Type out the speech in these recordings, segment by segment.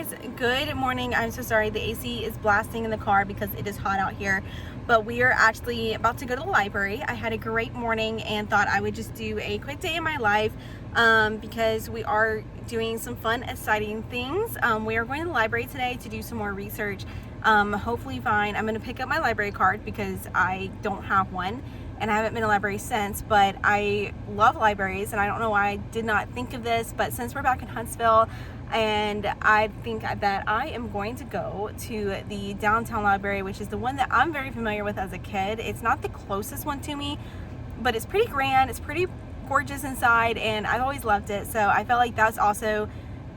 guys, good morning. I'm so sorry the AC is blasting in the car because it is hot out here, but we are actually about to go to the library. I had a great morning and thought I would just do a quick day in my life because we are doing some fun, exciting things. We are going to the library today to do some more research, hopefully find. I'm going to pick up my library card because I don't have one and I haven't been to a library since, but I love libraries and I don't know why I did not think of this, but since we're back in Huntsville, and I think that I am going to go to the downtown library, which is the one that I'm very familiar with as a kid. It's not the closest one to me, but it's pretty grand, it's pretty gorgeous inside, and I've always loved it. So I felt like that's also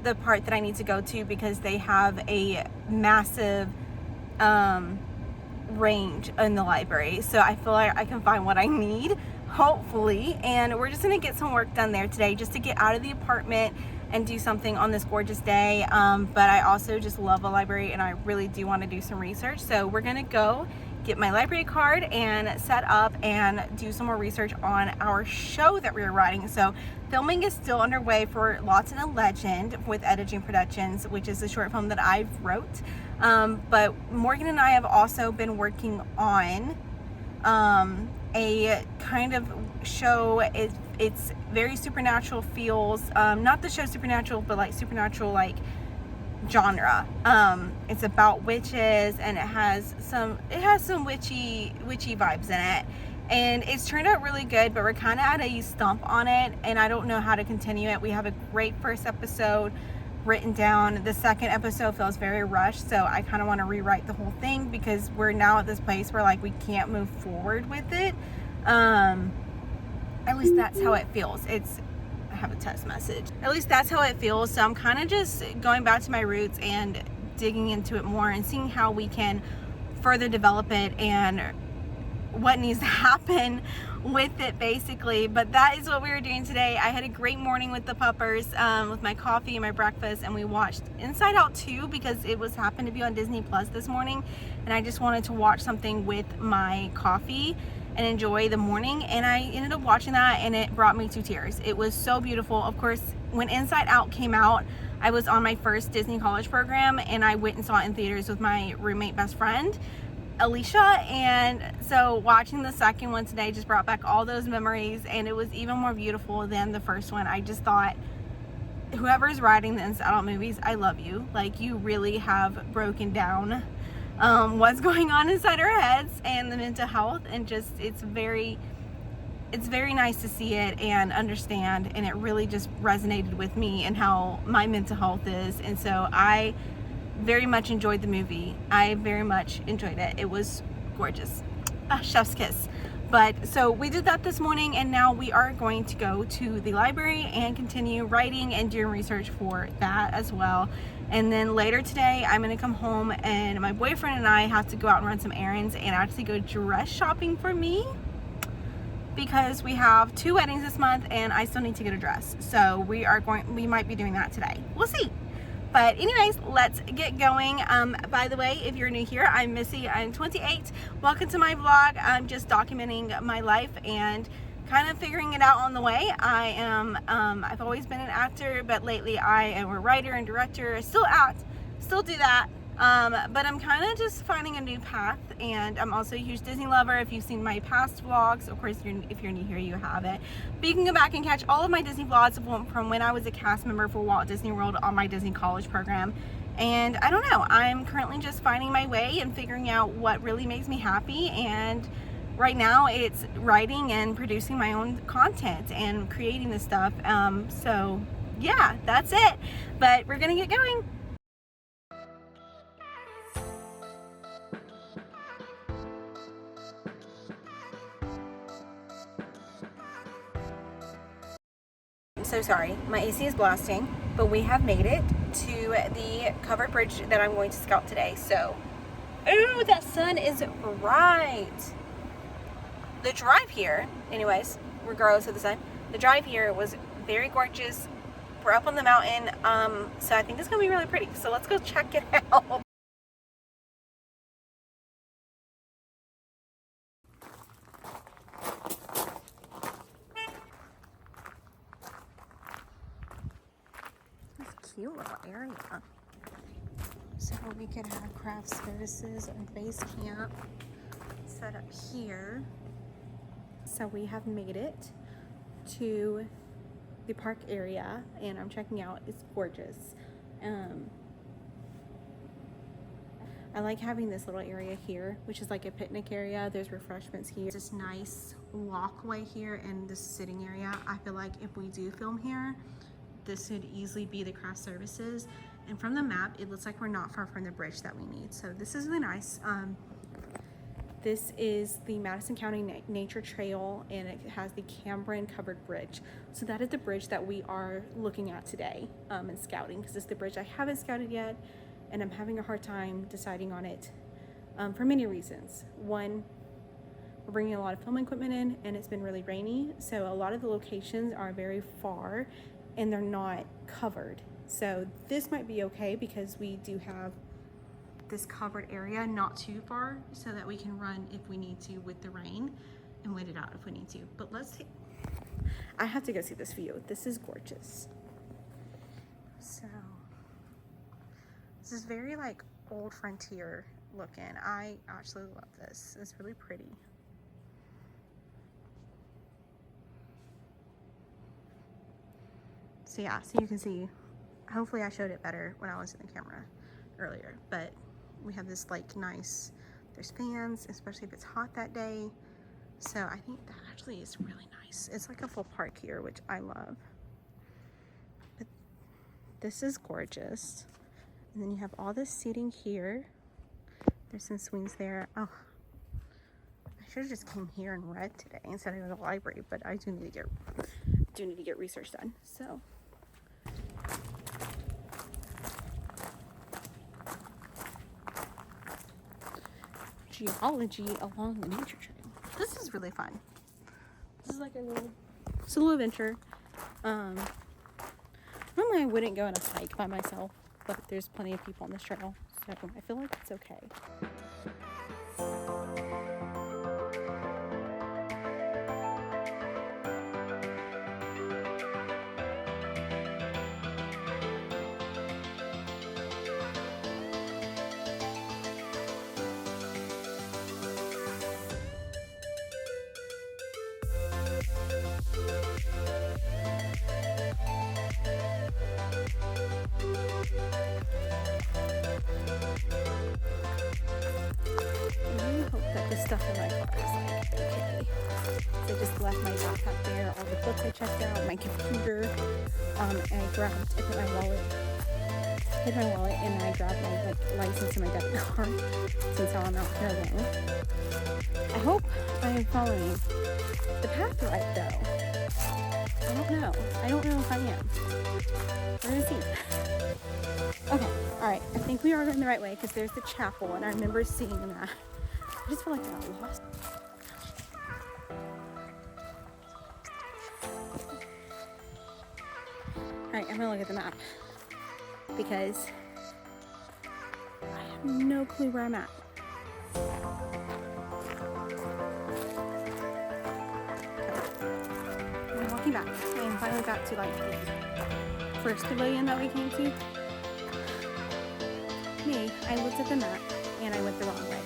the part that I need to go to because they have a massive range in the library. So I feel like I can find what I need, hopefully, and we're just gonna get some work done there today just to get out of the apartment and do something on this gorgeous day. But I also just love a library and I really do want to do some research. So we're gonna go get my library card and set up and do some more research on our show that we're writing. So filming is still underway for Lots in a Legend with Editing Productions, which is a short film that I wrote. But Morgan and I have also been working on a kind of show. It's very supernatural feels, not the show Supernatural, but like supernatural like genre. It's about witches and it has some witchy vibes in it, and it's turned out really good, but we're kind of at a stump on it and I don't know how to continue it. We have a great first episode written down. The second episode feels very rushed, so I kind of want to rewrite the whole thing because we're now at this place where like we can't move forward with it. At least that's how it feels. I have a text message. At least that's how it feels. So I'm kind of just going back to my roots and digging into it more and seeing how we can further develop it and what needs to happen with it, basically. But that is what we were doing today. I had a great morning with the puppers, with my coffee and my breakfast, and we watched Inside Out 2 because it was happened to be on Disney Plus this morning, and I just wanted to watch something with my coffee and enjoy the morning, and I ended up watching that and it brought me to tears. It was so beautiful. Of course, when Inside Out came out, I was on my first Disney college program and I went and saw it in theaters with my roommate best friend Alicia, and so watching the second one today just brought back all those memories, and it was even more beautiful than the first one. I just thought, whoever's writing the Inside Out movies, I love you. Like, you really have broken down what's going on inside our heads and the mental health, and just it's very nice to see it and understand, and it really just resonated with me and how my mental health is. And so I very much enjoyed the movie. I very much enjoyed it. It was gorgeous. Chef's kiss. But so we did that this morning, and now we are going to go to the library and continue writing and doing research for that as well. And then later today, I'm going to come home and my boyfriend and I have to go out and run some errands and actually go dress shopping for me because we have 2 weddings this month and I still need to get a dress. So we might be doing that today. We'll see. But anyways, let's get going. By the way, if you're new here, I'm Missy. I'm 28. Welcome to my vlog. I'm just documenting my life and kind of figuring it out on the way. I've always been an actor, but lately I am a writer and director. I still act, still do that. But I'm kind of just finding a new path, and I'm also a huge Disney lover. If you've seen my past vlogs, of course, if you're new here, you have it. But you can go back and catch all of my Disney vlogs from when I was a cast member for Walt Disney World on my Disney college program. And I don't know, I'm currently just finding my way and figuring out what really makes me happy. And right now it's writing and producing my own content and creating this stuff. So yeah, that's it. But we're gonna get going. So sorry, my AC is blasting, but we have made it to the covered bridge that I'm going to scout today. So, ooh, that sun is bright. The drive here, anyways, regardless of the sun, the drive here was very gorgeous. We're up on the mountain, so I think it's gonna be really pretty. So let's go check it out. Cute little area. So we could have craft services and base camp set up here. So we have made it to the park area and I'm checking out. It's gorgeous. I like having this little area here, which is like a picnic area. There's refreshments here. This nice walkway here and this sitting area. I feel like if we do film here, this would easily be the craft services. And from the map, it looks like we're not far from the bridge that we need. So this is really nice. This is the Madison County Nature Trail and it has the Cambron Covered Bridge. So that is the bridge that we are looking at today and scouting, because it's the bridge I haven't scouted yet and I'm having a hard time deciding on it for many reasons. One, we're bringing a lot of film equipment in and it's been really rainy. So a lot of the locations are very far and they're not covered. So this might be okay because we do have this covered area not too far so that we can run if we need to with the rain and wait it out if we need to. But let's see. I have to go see this view. This is gorgeous. So this is very like old frontier looking. I actually love this. It's really pretty. So yeah, so you can see, hopefully I showed it better when I was in the camera earlier, but we have this like nice, there's fans, especially if it's hot that day. So I think that actually is really nice. It's like a full park here, which I love. But this is gorgeous. And then you have all this seating here. There's some swings there. Oh, I should have just came here and read today instead of the library, but I do need to get research done. So geology along the nature trail. This is really fun. This is like it's a little adventure. Normally I wouldn't go on a hike by myself, but there's plenty of people on this trail, so I feel like it's okay. Stuff in my car is like okay. So I just left my backpack there, all the books I checked out, my computer, and I put my wallet, hid my wallet, and I grabbed my like license and my debit card since I'm out here alone. I hope I am following the path right though. I don't know if I am. We're gonna see. Okay, alright, I think we are going the right way because there's the chapel and I remember seeing that. I just feel like I got lost. Alright, I'm gonna look at the map because I have no clue where I'm at. I'm walking back. I am finally back to like the first pavilion that we came to. I looked at the map and I went the wrong way.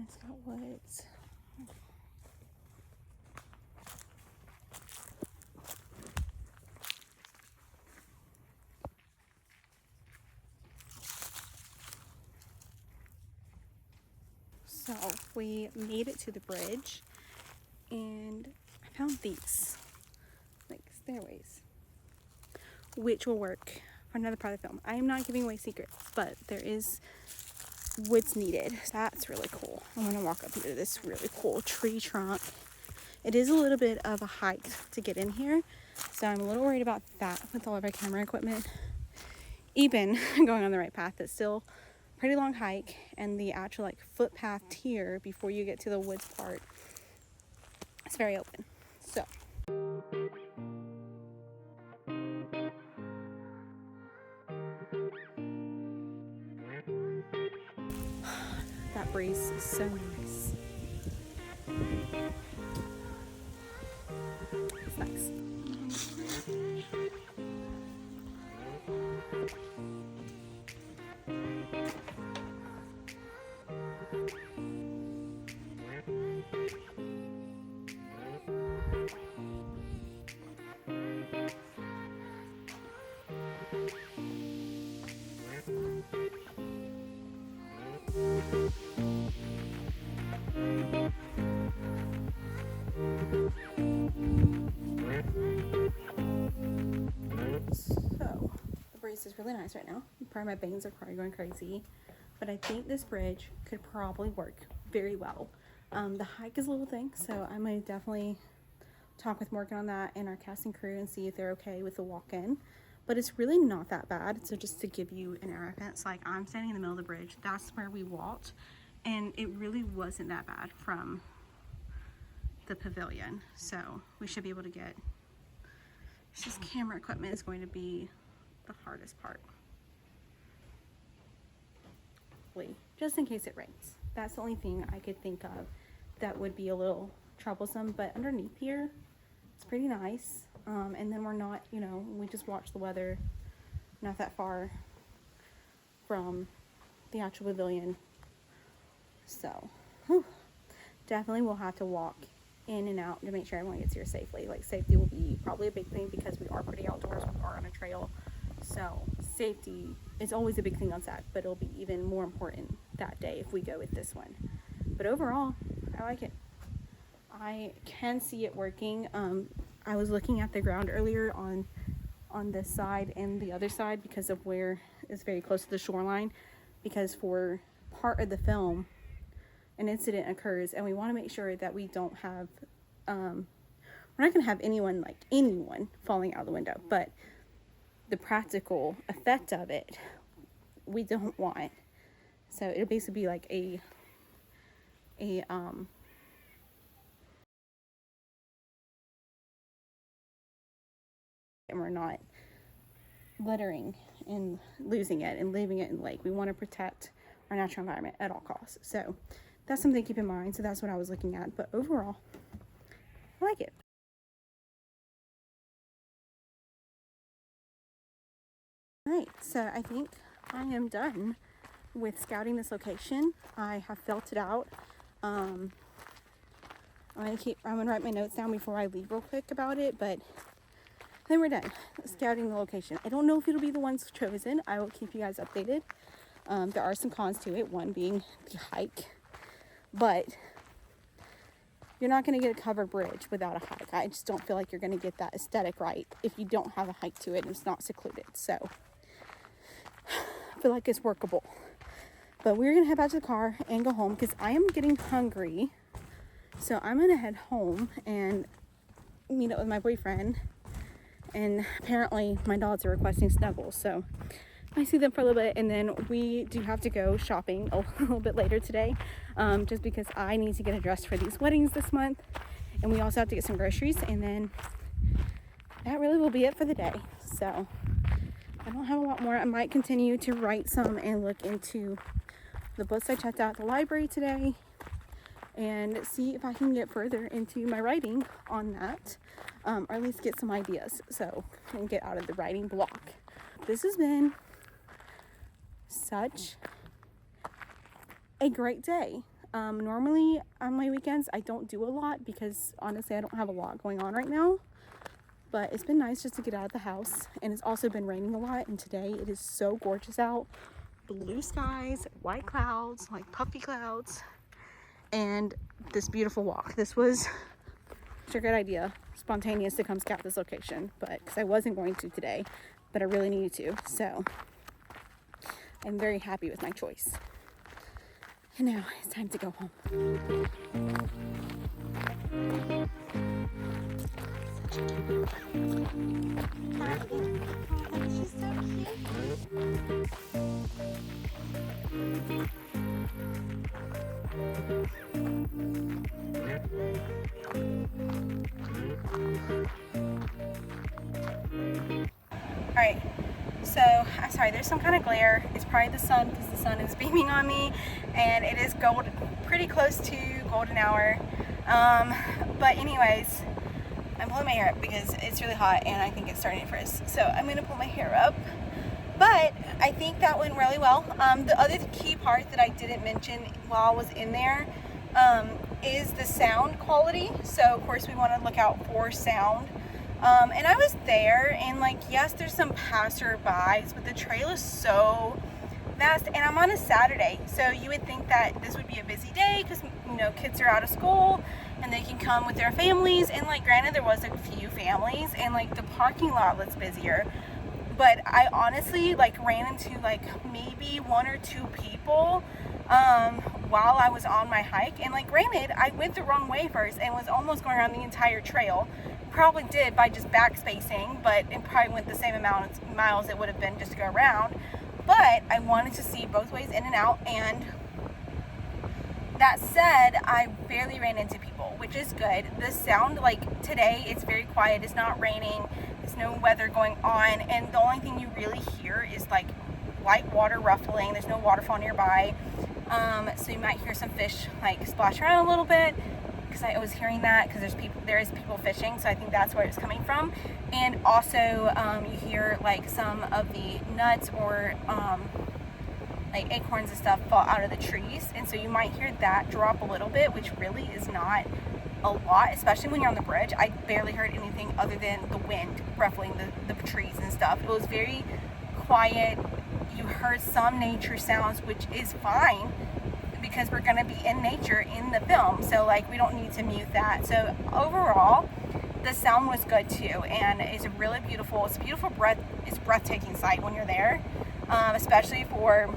It's got woods. So we made it to the bridge and I found these like stairways, which will work for another part of the film. I am not giving away secrets, but there is what's needed. That's really cool. I'm gonna walk up here to this really cool tree trunk. It is a little bit of a hike to get in here, so I'm a little worried about that with all of our camera equipment. Even going on the right path, it's still a pretty long hike, and the actual like footpath here before you get to the woods part, it's very open. So that breeze is so nice. It's nice. So the breeze is really nice right now. Probably my veins are probably going crazy, but I think this bridge could probably work very well. The hike is a little thing, so I'm gonna definitely talk with Morgan on that and our casting crew and see if they're okay with the walk-in. But it's really not that bad. So just to give you an reference, like I'm standing in the middle of the bridge, that's where we walked, and it really wasn't that bad from the pavilion. So we should be able to get, it's just camera equipment is going to be the hardest part. Just in case it rains. That's the only thing I could think of that would be a little troublesome, but underneath here, it's pretty nice. And then we're not, you know, we just watch the weather, not that far from the actual pavilion. So, definitely we'll have to walk in and out to make sure everyone gets here safely. Like safety will be probably a big thing because we are pretty outdoors, we are on a trail. So safety is always a big thing on SAC, but it'll be even more important that day if we go with this one. But overall, I like it. I can see it working. I was looking at the ground earlier on this side and the other side because of where it's very close to the shoreline, because for part of the film an incident occurs and we want to make sure that we don't have we're not going to have anyone falling out of the window, but the practical effect of it we don't want. So it'll basically be like a and we're not littering and losing it and leaving it in the lake. We want to protect our natural environment at all costs. So that's something to keep in mind. So that's what I was looking at. But overall, I like it. All right, so I think I am done with scouting this location. I have felt it out. I'm gonna write my notes down before I leave real quick about it, but then we're done scouting the location. I don't know if it'll be the ones chosen. I will keep you guys updated. There are some cons to it, one being the hike, but you're not going to get a covered bridge without a hike. I just don't feel like you're going to get that aesthetic right if you don't have a hike to it and it's not secluded. So I feel like it's workable. But we're going to head back to the car and go home because I am getting hungry. So I'm going to head home and meet up with my boyfriend. And apparently my dogs are requesting snuggles. So I see them for a little bit, and then we do have to go shopping a little bit later today, just because I need to get dressed for these weddings this month, and we also have to get some groceries, and then that really will be it for the day. So I don't have a lot more. I might continue to write some and look into the books I checked out at the library today and see if I can get further into my writing on that, or at least get some ideas so I can get out of the writing block. This has been such a great day. Normally on my weekends I don't do a lot because honestly I don't have a lot going on right now, but it's been nice just to get out of the house, and it's also been raining a lot, and today it is so gorgeous out. Blue skies, white clouds, like puffy clouds, and this beautiful walk. This was such a good idea, spontaneous, to come scout this location, but because I wasn't going to today, but I really needed to. So I'm very happy with my choice. And now it's time to go home. She's so cute. Alright, so I'm sorry, there's some kind of glare. It's probably the sun because the sun is beaming on me, and it is pretty close to golden hour. But anyways, I'm pulling my hair up because it's really hot and I think it's starting to frizz. So I'm going to pull my hair up. But I think that went really well. The other key part that I didn't mention while I was in there is the sound quality. So of course we want to look out for sound. And I was there, and like, yes, there's some passerbys, but the trail is so vast, and I'm on a Saturday, so you would think that this would be a busy day because, you know, kids are out of school and they can come with their families, and like, granted, there was a few families, and like the parking lot was busier, but I honestly like ran into like maybe one or two people while I was on my hike, and like, granted, I went the wrong way first and was almost going around the entire trail. Probably did by just backspacing, but it probably went the same amount of miles it would have been just to go around. But I wanted to see both ways in and out, and that said, I barely ran into people, which is good. The sound, like today, it's very quiet. It's not raining. There's no weather going on, and the only thing you really hear is like light water ruffling. There's no waterfall nearby, so you might hear some fish like splash around a little bit, because I was hearing that because there is people fishing, so I think that's where it's coming from. And also you hear like some of the nuts or like acorns and stuff fall out of the trees, and so you might hear that drop a little bit, which really is not a lot, especially when you're on the bridge. I barely heard anything other than the wind ruffling the trees and stuff. It was very quiet. You heard some nature sounds, which is fine because we're going to be in nature in the film, so like, we don't need to mute that. So overall, the sound was good too, and it's a really beautiful, it's a breathtaking sight when you're there, especially for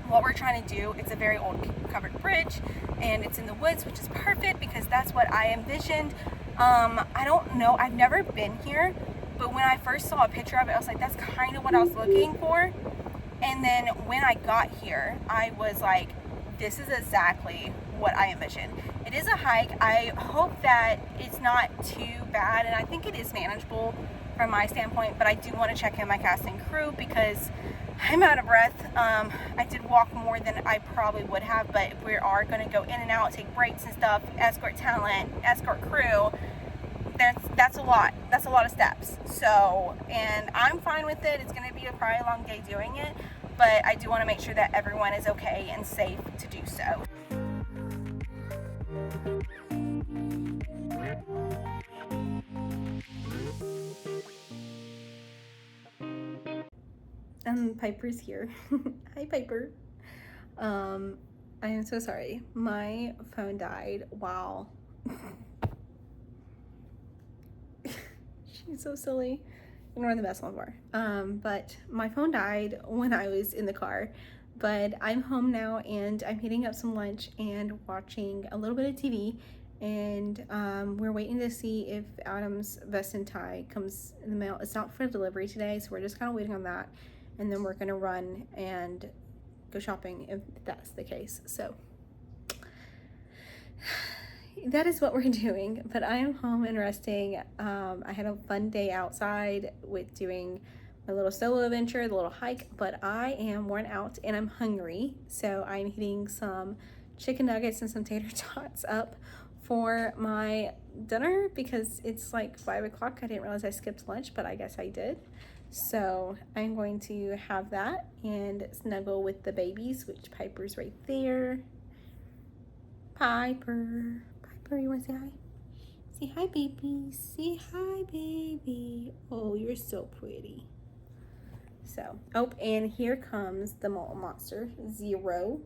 what we're trying to do. It's a very old covered bridge, and it's in the woods, which is perfect because that's what I envisioned. I don't know, I've never been here, but when I first saw a picture of it, I was like, that's kind of what I was looking for. And then when I got here, I was like, this is exactly what I envisioned. It is a hike. I hope that it's not too bad, and I think it is manageable from my standpoint, but I do want to check in my casting crew because I'm out of breath. I did walk more than I probably would have, but if we are going to go in and out, take breaks and stuff, escort talent, escort crew, that's a lot. That's a lot of steps. So, and I'm fine with it. It's going to be probably a long day doing it, but I do want to make sure that everyone is okay and safe to do so. Piper's here. Hi, Piper. I am so sorry. My phone died while she's so silly. Ignore the mess on bar. But my phone died when I was in the car. But I'm home now, and I'm heating up some lunch and watching a little bit of TV. And we're waiting to see if Adam's vest and tie comes in the mail. It's not for delivery today, so we're just kind of waiting on that. And then we're gonna run and go shopping if that's the case. So that is what we're doing, but I am home and resting. I had a fun day outside with doing my little solo adventure, the little hike, but I am worn out and I'm hungry. So I'm heating some chicken nuggets and some tater tots up for my dinner because it's like 5 o'clock. I didn't realize I skipped lunch, but I guess I did. So I'm going to have that and snuggle with the babies, which Piper's right there. Piper, you want to say hi? Say hi, baby. Say hi, baby. Oh, you're so pretty. So, oh, and here comes the molten monster. Zero.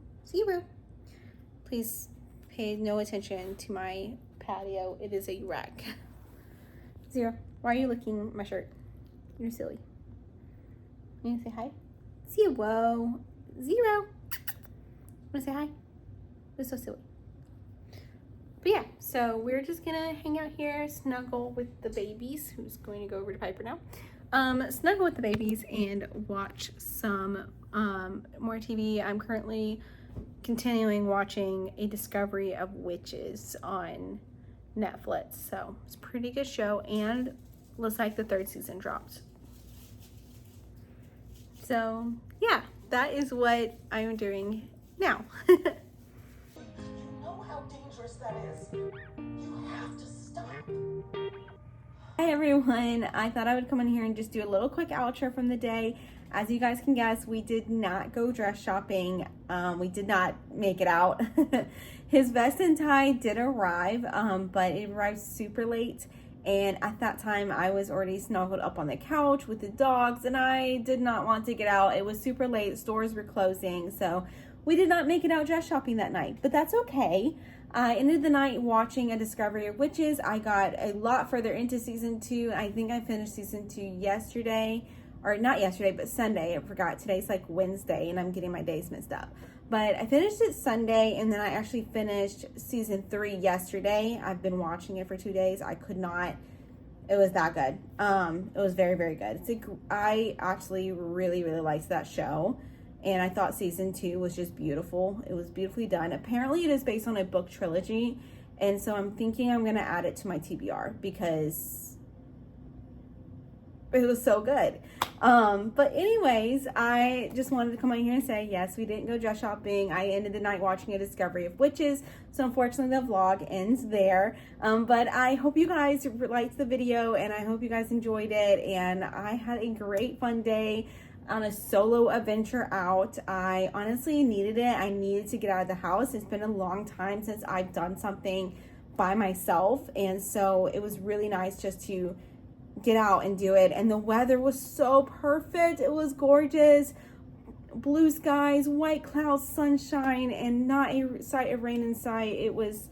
Please pay no attention to my patio. It is a wreck. Zero, why are you licking my shirt? You're silly. You want to say hi? Zero. Zero. Want to say hi? It's so silly. But yeah, so we're just gonna hang out here, snuggle with the babies, who's going to go over to Piper now. Snuggle with the babies and watch some more TV. I'm currently continuing watching A Discovery of Witches on Netflix. So it's a pretty good show, and looks like the 3rd season dropped. So yeah, that is what I am doing now. You know how dangerous that is. You have to stop. Hey everyone, I thought I would come in here and just do a little quick outro from the day. As you guys can guess, we did not go dress shopping. We did not make it out. His vest and tie did arrive, but it arrived super late. And at that time, I was already snuggled up on the couch with the dogs, and I did not want to get out. It was super late. Stores were closing, so we did not make it out dress shopping that night, but that's okay. I ended the night watching A Discovery of Witches. I got a lot further into season 2. I think I finished season 2 yesterday, or not yesterday, but Sunday. I forgot. Today's like Wednesday, and I'm getting my days mixed up. But I finished it Sunday, and then I actually finished season 3 yesterday. I've been watching it for 2 days. I could not. It was that good. It was very, very good. I actually really, really liked that show. And I thought season 2 was just beautiful. It was beautifully done. Apparently it is based on a book trilogy. And so I'm thinking I'm going to add it to my TBR because it was so good. But anyways, I just wanted to come on here and say, yes, we didn't go dress shopping. I ended the night watching A Discovery of Witches. So unfortunately the vlog ends there. But I hope you guys liked the video, and I hope you guys enjoyed it. And I had a great fun day on a solo adventure out. I honestly needed it. I needed to get out of the house. It's been a long time since I've done something by myself, and so it was really nice just to get out and do it. And the weather was so perfect. It was gorgeous. Blue skies, white clouds, sunshine, and not a sight of rain in sight. It was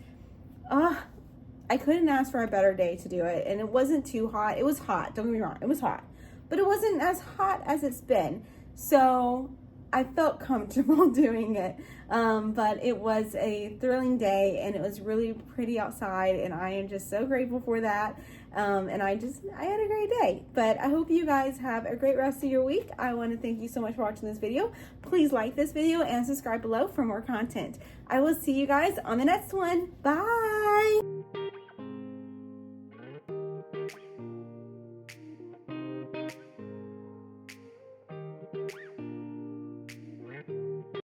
I couldn't ask for a better day to do it. And it wasn't too hot. It was hot, don't get me wrong, it was hot, but it wasn't as hot as it's been. So I felt comfortable doing it. But it was a thrilling day, and it was really pretty outside, and I am just so grateful for that. And I had a great day. But I hope you guys have a great rest of your week. I want to thank you so much for watching this video. Please like this video and subscribe below for more content. I will see you guys on the next one. Bye!